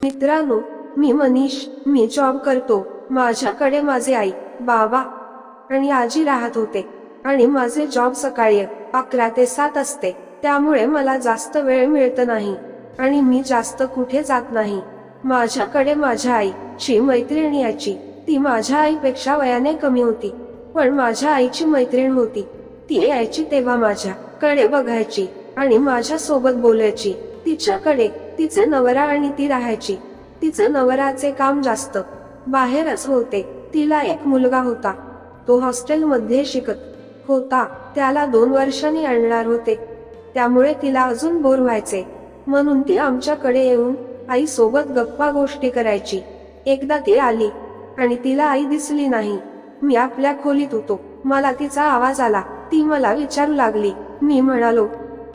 मित्रांनो, मी मनीष. मी जॉब करतो. माझ्याकडे माझे आई, बाबा आणि आजी राहत होते आणि माझे जॉब सकाळी 11 ते 7 असते. त्यामुळे मला जास्त वेळ मिळत नाही आणि मी जास्त कुठे जात नाही. माझ्याकडे माझ्या आईची मैत्रीण यायची. ती माझ्या आईपेक्षा वयाने कमी होती, पण माझ्या आईची मैत्रीण होती. ती यायची तेव्हा माझ्याकडे बघायची आणि माझ्या सोबत बोलायची. तिच्याकडे तिचे नवरा आणि ती राहायची. तिचे नवराचे काम जास्त बाहेरच होते. तिला एक मुलगा होता. तो हॉस्टेलमध्ये शिकत होता. त्याला 2 वर्षांनी आणणार होते. त्यामुळे तिला अजून बोर व्हायचे, म्हणून ती आमच्याकडे येऊन आई सोबत गप्पा गोष्टी करायची. एकदा ती आली आणि तिला आई दिसली नाही. मी आपल्या खोलीत होतो. मला तिचा आवाज आला. ती मला विचारू लागली. मी म्हणालो,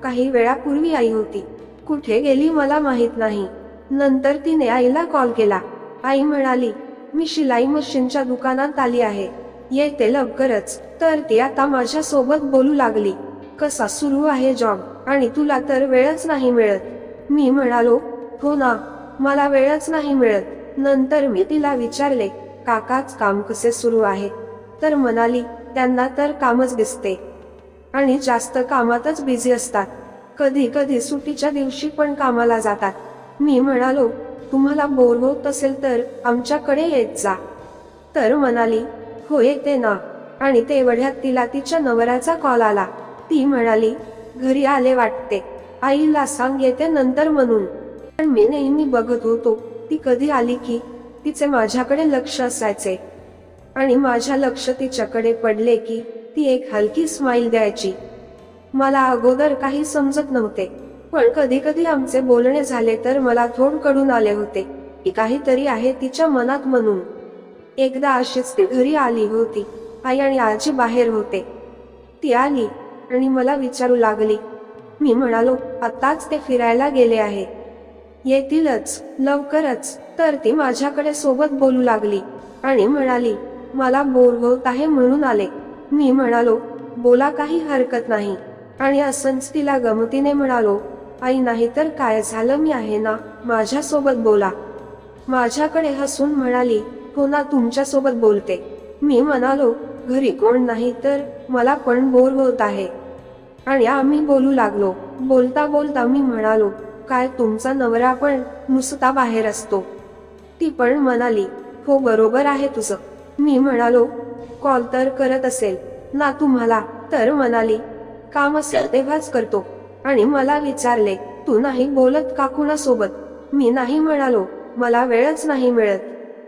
काही वेळापूर्वी आई होती. कुठे गेली मला माहित नाही. नंतर तिने आईला कॉल केला. आई म्हणाली, मी शिलाई मशीनच्या दुकानात आली आहे, येते लवकरच. तर ती आता माझ्या सोबत बोलू लागली. कसा सुरू आहे जॉब? आणि तुला तर वेळच नाही मिळत. मी म्हणालो, हो ना, मला वेळच नाही मिळत. नंतर मी तिला विचारले, काकाच काम कसे सुरू आहे? तर म्हणाली, त्यांना तर कामच दिसते आणि जास्त कामातच बिझी असतात. कधी कधी सुट्टीच्या दिवशी पण कामाला जातात. मी म्हणालो, तुम्हाला बोर होत असेल तर आमच्याकडे येत जा. तर म्हणाली, हो येते ना. आणि तेवढ्यात तिला तिच्या नवऱ्याचा कॉल आला. ती म्हणाली, घरी आले वाटते, आईला सांग येते नंतर म्हणून. पण मी नेहमी बघत होतो ती कधी आली की तिचे माझ्याकडे लक्ष असायचे आणि माझ्या लक्ष तिच्याकडे पडले की ती एक हलकी स्माइल द्यायची. मला अगोदर काही समजत नव्हते, पण कधी कधी आमचे बोलणे झाले तर मला थोड कळून आले होते की काहीतरी आहे तिच्या मनात म्हणून. एकदा अशीच ती घरी आली होती. आई आणि आजी बाहेर होते. ती आली आणि मला विचारू लागली. मी म्हणालो, आताच ते फिरायला गेले आहे, येतीलच लवकरच. तर ती माझ्याकडे सोबत बोलू लागली आणि म्हणाली, मला बोर होत आहे म्हणून आले. मी म्हणालो, बोला, काही हरकत नाही. आणि असंच तिला गमतीने म्हणालो, आई नाही तर काय झालं, मी आहे ना, माझ्या सोबत बोला. माझ्याकडे हसून म्हणाली, हो ना, तुमच्या सोबत बोलते. मी म्हणालो, घरी कोण नाही तर मला पण बोर होत आहे. आणि आम्ही बोलू लागलो. बोलता बोलता मी म्हणालो, काय तुमचा नवरा पण नुसता बाहेर असतो? ती पण म्हणाली, हो बरोबर आहे तुझं. मी म्हणालो, कॉल तर करत असेल ना तुम्हाला? तर म्हणाली, काम असेल तेव्हाच करतो. आणि मला विचारले, तू नाही बोलत का कुणासोबत? मी नाही म्हणालो, मला वेळच नाही मिळत.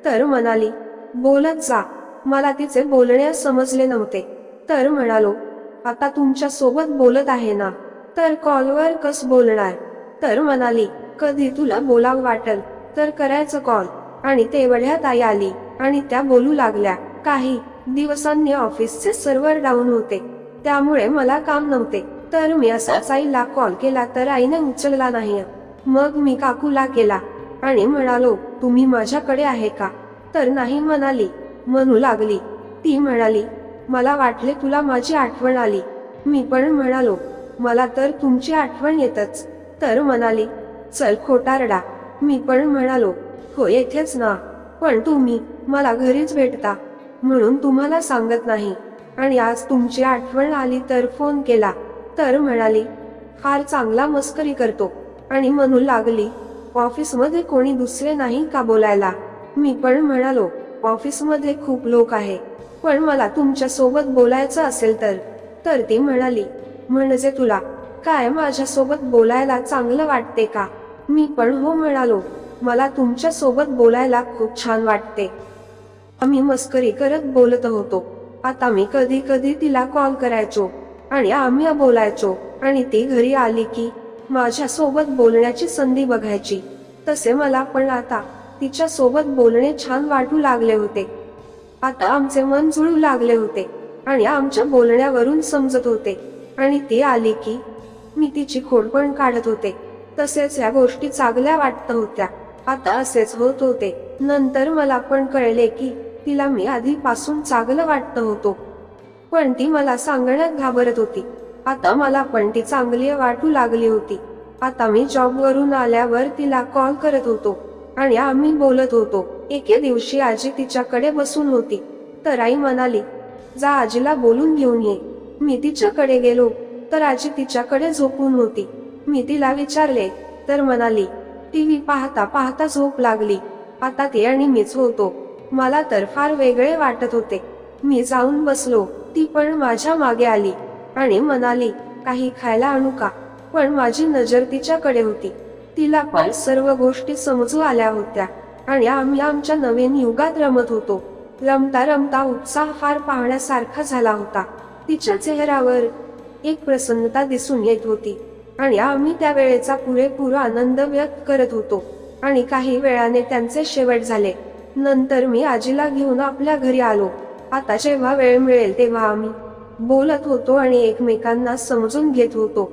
तर म्हणाली, बोलत जा. मला तिचे बोलणे समजले नव्हते. तर म्हणालो, आता तुमच्या सोबत बोलत आहे ना, तर कॉलवर कस बोलणार? तर म्हणाली, कधी तुला बोलावं वाटल तर करायचं कॉल. आणि तेवढ्यात आई आली आणि त्या बोलू लागल्या. काही दिवसांनी ऑफिसचे सर्व्हर डाऊन होते, त्यामुळे मला काम नव्हते. तर मी असाच आईला कॉल केला तर आईने उचलला नाही. मग मी काकूला केला आणि म्हणालो, तुम्ही माझ्याकडे आहे का? तर नाही म्हणाली. म्हणू लागली. ती म्हणाली, मला वाटले तुला माझी आठवण आली. मी पण म्हणालो, मला तर तुमची आठवण येतच. तर म्हणाली, चल खोटारडा. मी पण म्हणालो, हो येथेच ना, पण तुम्ही मला घरीच भेटता म्हणून तुम्हाला सांगत नाही. आणि आज तुमची आठवण आली तर फोन केला. तर म्हणाली, फार चांगला मस्करी करतो. आणि म्हणू लागली, ऑफिसमध्ये कोणी दुसरे नाही का बोलायला? मी पण म्हणालो, ऑफिसमध्ये खूप लोक आहे, पण मला तुमच्या सोबत बोलायचं असेल तर. तर ती म्हणाली, म्हणजे तुला काय माझ्या सोबत बोलायला चांगलं वाटते का? मी पण हो म्हणालो, मला तुमच्या सोबत बोलायला खूप छान वाटते. आम्ही मस्करी करत बोलत होतो. आता मी कधी कधी तिला कॉल करायचो आणि आम्ही बोलायचो. आणि ती घरी आली की माझ्या सोबत बोलण्याची संधी बघायची. तसे मला पण आता तिच्या सोबत बोलणे छान वाटू लागले होते. आता आमचे मन जुळू लागले होते आणि आमच्या बोलण्यावरून समजत होते. आणि ती आली की मी तिची खोड पण काढत होते. तसेच या गोष्टी चांगल्या वाटत होत्या. आता असेच होत होते. नंतर मला पण कळले की तिला मी आधीपासून चांगलं वाटत होतो, पण ती मला सांगण्यात घाबरत होती. आता मला पण ती चांगली वाटू लागली होती. आता मी जॉबवरून आल्यावर तिला कॉल करत होतो आणि आम्ही बोलत होतो. एके दिवशी आजी तिच्याकडे बसून होती, तर आई म्हणाली, जा आजीला बोलून घेऊन ये. मी तिच्याकडे गेलो, तर आजी तिच्याकडे झोपून होती. मी तिला विचारले, तर म्हणाली, टीव्ही पाहता पाहता झोप लागली. आता ती आणि मीच होतो. मला तर फार वेगळे वाटत होते. मी जाऊन बसलो. ती पण माझ्या मागे आली आणि म्हणाली, काही खायला आणू का? पण माझी नजर तिच्याकडे होती. तिला पण सर्व गोष्टी समजू आल्या होत्या आणि आम्ही आमच्या नवीन युगात रमत होतो. रमता रमता उत्साह फार पाहण्यासारखा झाला होता. तिच्या चेहऱ्यावर एक प्रसन्नता दिसून येत होती आणि आम्ही त्या वेळेचा पुरेपूर आनंद व्यक्त करत होतो. आणि काही वेळाने त्यांचे शेवट झाले. नंतर मी आजीला घेऊन आपल्या घरी आलो. आता जेव्हा वेळ मिळेल तेव्हा आम्ही बोलत होतो आणि एकमेकांना समजून घेत होतो.